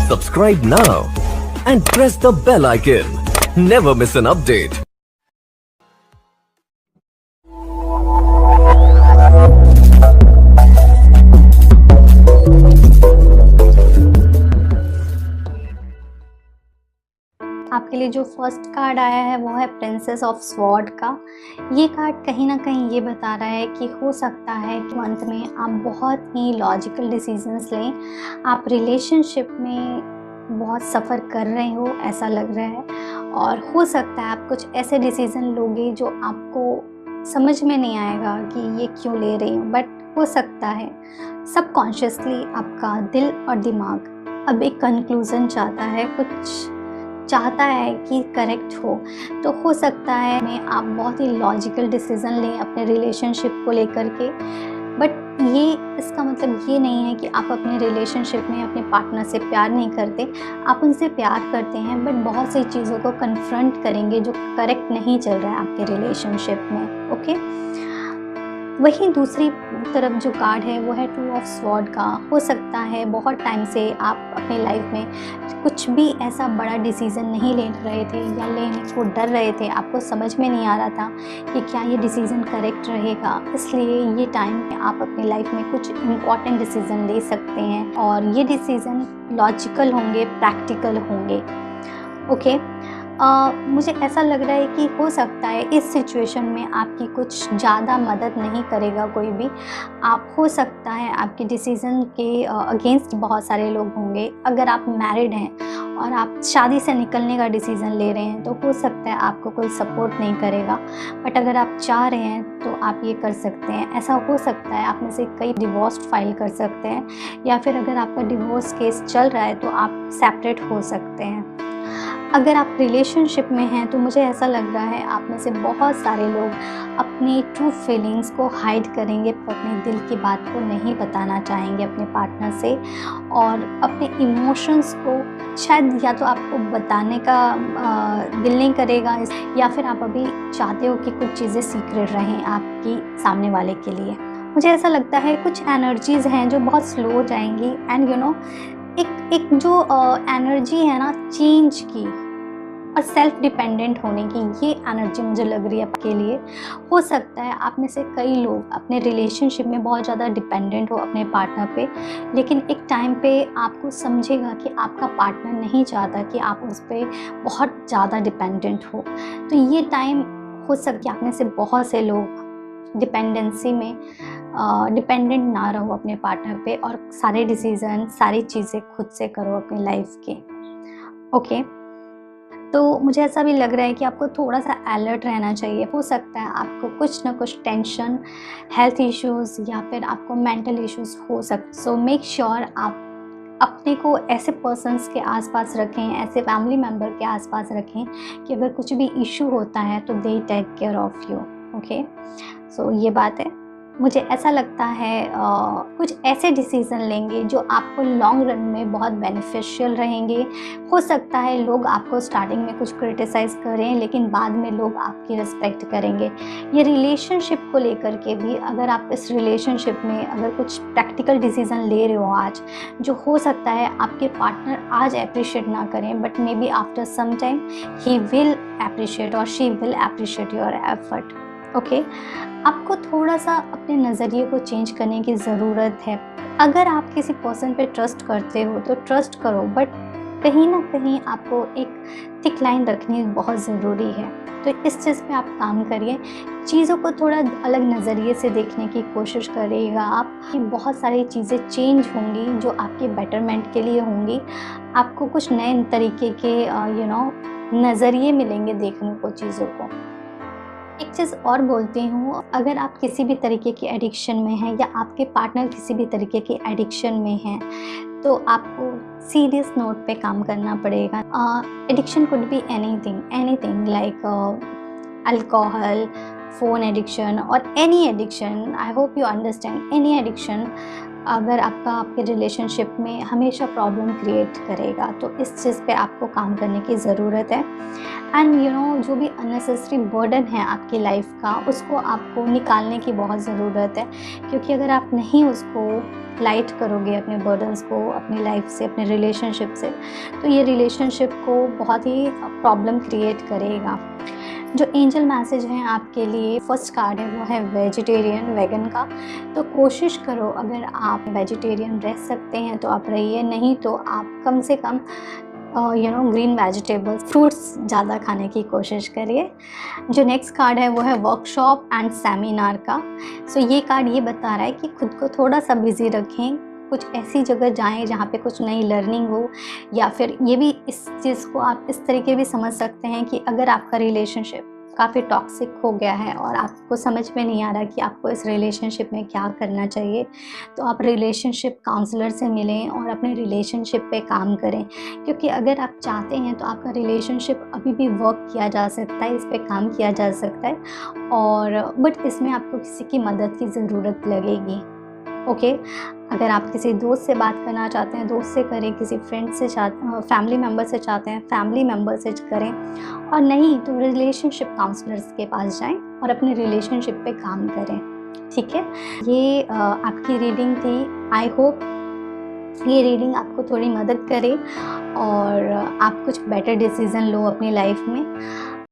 Subscribe now and press the bell icon. Never miss an update. आपके लिए जो first card आया है वो है प्रिंसेस ऑफ स्वॉर्ड का। ये कार्ड कहीं ना कहीं ये बता रहा है कि हो सकता है कि अंत में आप बहुत ही लॉजिकल डिसीजंस लें। आप रिलेशनशिप में बहुत सफ़र कर रहे हो ऐसा लग रहा है, और हो सकता है आप कुछ ऐसे डिसीज़न लोगे जो आपको समझ में नहीं आएगा कि ये क्यों ले रही हूँ, बट हो सकता है सबकॉन्शियसली आपका दिल और दिमाग अब एक कंक्लूज़न चाहता है, कुछ चाहता है कि करेक्ट हो सकता है में आप बहुत ही लॉजिकल डिसीज़न लें अपने रिलेशनशिप को लेकर के। बट ये इसका मतलब ये नहीं है कि आप अपने रिलेशनशिप में अपने पार्टनर से प्यार नहीं करते, आप उनसे प्यार करते हैं, बट बहुत सी चीज़ों को कन्फ्रंट करेंगे जो करेक्ट नहीं चल रहा है आपके रिलेशनशिप में। ओके, वहीं दूसरी तरफ जो कार्ड है वो है टू ऑफ स्वॉर्ड का। हो सकता है बहुत टाइम से आप अपनी लाइफ में कुछ भी ऐसा बड़ा डिसीज़न नहीं ले रहे थे या लेने को डर रहे थे, आपको समझ में नहीं आ रहा था कि क्या ये डिसीज़न करेक्ट रहेगा। इसलिए ये टाइम में आप अपनी लाइफ में कुछ इम्पॉर्टेंट डिसीज़न ले सकते हैं और ये डिसीज़न लॉजिकल होंगे, प्रैक्टिकल होंगे। ओके, मुझे ऐसा लग रहा है कि हो सकता है इस सिचुएशन में आपकी कुछ ज़्यादा मदद नहीं करेगा कोई भी। आप हो सकता है आपके डिसीज़न के अगेंस्ट बहुत सारे लोग होंगे। अगर आप मैरिड हैं और आप शादी से निकलने का डिसीज़न ले रहे हैं तो हो सकता है आपको कोई सपोर्ट नहीं करेगा, बट अगर आप चाह रहे हैं तो आप ये कर सकते हैं। ऐसा हो सकता है आप में से कई डिवोर्स फाइल कर सकते हैं, या फिर अगर आपका डिवोर्स केस चल रहा है तो आप सेपरेट हो सकते हैं। अगर आप रिलेशनशिप में हैं तो मुझे ऐसा लग रहा है आप में से बहुत सारे लोग अपनी ट्रू फीलिंग्स को हाइड करेंगे, अपने दिल की बात को नहीं बताना चाहेंगे अपने पार्टनर से, और अपने इमोशंस को शायद या तो आपको बताने का दिल नहीं करेगा, या फिर आप अभी चाहते हो कि कुछ चीज़ें सीक्रेट रहें आपकी सामने वाले के लिए। मुझे ऐसा लगता है कुछ एनर्जीज़ हैं जो बहुत स्लो हो जाएंगी, एंड यू नो एक जो एनर्जी है ना चेंज की और सेल्फ डिपेंडेंट होने की, ये एनर्जी मुझे लग रही है आपके लिए। हो सकता है आप में से कई लोग अपने रिलेशनशिप में बहुत ज़्यादा डिपेंडेंट हो अपने पार्टनर पे, लेकिन एक टाइम पे आपको समझेगा कि आपका पार्टनर नहीं चाहता कि आप उस पर बहुत ज़्यादा डिपेंडेंट हो। तो ये टाइम हो सकता है आप में से बहुत से लोग डिपेंडेंसी में डिपेंडेंट ना रहो अपने पार्टनर पे, और सारे डिसीज़न सारी चीज़ें खुद से करो अपनी लाइफ के। ओके, तो मुझे ऐसा भी लग रहा है कि आपको थोड़ा सा अलर्ट रहना चाहिए। हो सकता है आपको कुछ ना कुछ टेंशन, हेल्थ इश्यूज़ या फिर आपको मेंटल इश्यूज़ हो सकते। सो मेक श्योर आप अपने को ऐसे पर्सन्स के आसपास रखें, ऐसे फैमिली मेम्बर के आसपास रखें कि अगर कुछ भी इशू होता है तो they take care of you. Okay, so ये बात है। मुझे ऐसा लगता है कुछ ऐसे डिसीज़न लेंगे जो आपको लॉन्ग रन में बहुत बेनिफिशियल रहेंगे। हो सकता है लोग आपको स्टार्टिंग में कुछ क्रिटिसाइज़ करें, लेकिन बाद में लोग आपकी रिस्पेक्ट करेंगे। ये रिलेशनशिप को लेकर के भी, अगर आप इस रिलेशनशिप में अगर कुछ प्रैक्टिकल डिसीज़न ले रहे हो आज, जो हो सकता है आपके पार्टनर आज अप्रिशिएट ना करें, but maybe after some time he will appreciate और she will appreciate your effort. Okay, आपको थोड़ा सा अपने नज़रिए को चेंज करने की ज़रूरत है। अगर आप किसी पर्सन पे ट्रस्ट करते हो तो ट्रस्ट करो, बट कहीं ना कहीं आपको एक थिक लाइन रखनी बहुत ज़रूरी है। तो इस चीज़ पे आप काम करिए, चीज़ों को थोड़ा अलग नज़रिए से देखने की कोशिश करिएगा आप। बहुत सारी चीज़ें चेंज होंगी जो आपके बेटरमेंट के लिए होंगी। आपको कुछ नए तरीके के नज़रिए मिलेंगे देखने को चीज़ों को। एक चीज़ और बोलती हूँ, अगर आप किसी भी तरीके की एडिक्शन में हैं या आपके पार्टनर किसी भी तरीके की एडिक्शन में हैं, तो आपको सीरियस नोट पे काम करना पड़ेगा। Addiction could be anything like alcohol, phone addiction or any addiction. I hope you understand any addiction अगर आपके रिलेशनशिप में हमेशा प्रॉब्लम क्रिएट करेगा, तो इस चीज़ पे आपको काम करने की ज़रूरत है। एंड जो भी अननेसेसरी बर्डन है आपकी लाइफ का, उसको आपको निकालने की बहुत ज़रूरत है, क्योंकि अगर आप नहीं उसको लाइट करोगे अपने बर्डन्स को अपनी लाइफ से, अपने रिलेशनशिप से, तो ये रिलेशनशिप को बहुत ही प्रॉब्लम क्रिएट करेगा। जो एंजल मैसेज है आपके लिए, फर्स्ट कार्ड है वो है वेजिटेरियन, वेगन का। तो कोशिश करो, अगर आप वेजिटेरियन रह सकते हैं तो आप रहिए, नहीं तो आप कम से कम ग्रीन वेजिटेबल्स, फ्रूट्स ज़्यादा खाने की कोशिश करिए। जो नेक्स्ट कार्ड है वो है वर्कशॉप एंड सेमिनार का। सो ये कार्ड ये बता रहा है कि खुद को थोड़ा सा बिजी रखें, कुछ ऐसी जगह जाएं जहाँ पे कुछ नई लर्निंग हो, या फिर ये भी इस चीज़ को आप इस तरीके भी समझ सकते हैं कि अगर आपका रिलेशनशिप काफ़ी टॉक्सिक हो गया है और आपको समझ में नहीं आ रहा कि आपको इस रिलेशनशिप में क्या करना चाहिए, तो आप रिलेशनशिप काउंसलर से मिलें और अपने रिलेशनशिप पे काम करें। क्योंकि अगर आप चाहते हैं तो आपका रिलेशनशिप अभी भी वर्क किया जा सकता है, इस पे काम किया जा सकता है, और बट इसमें आपको किसी की मदद की ज़रूरत लगेगी। ओके, अगर आप किसी दोस्त से बात करना चाहते हैं, दोस्त से करें, किसी फ्रेंड से फैमिली मेम्बर से चाहते हैं, फैमिली मेम्बर से करें, और नहीं तो रिलेशनशिप काउंसलर्स के पास जाएं और अपने रिलेशनशिप पे काम करें। ठीक है, ये आपकी रीडिंग थी। आई होप ये रीडिंग आपको थोड़ी मदद करे और आप कुछ बेटर डिसीज़न लो अपनी लाइफ में।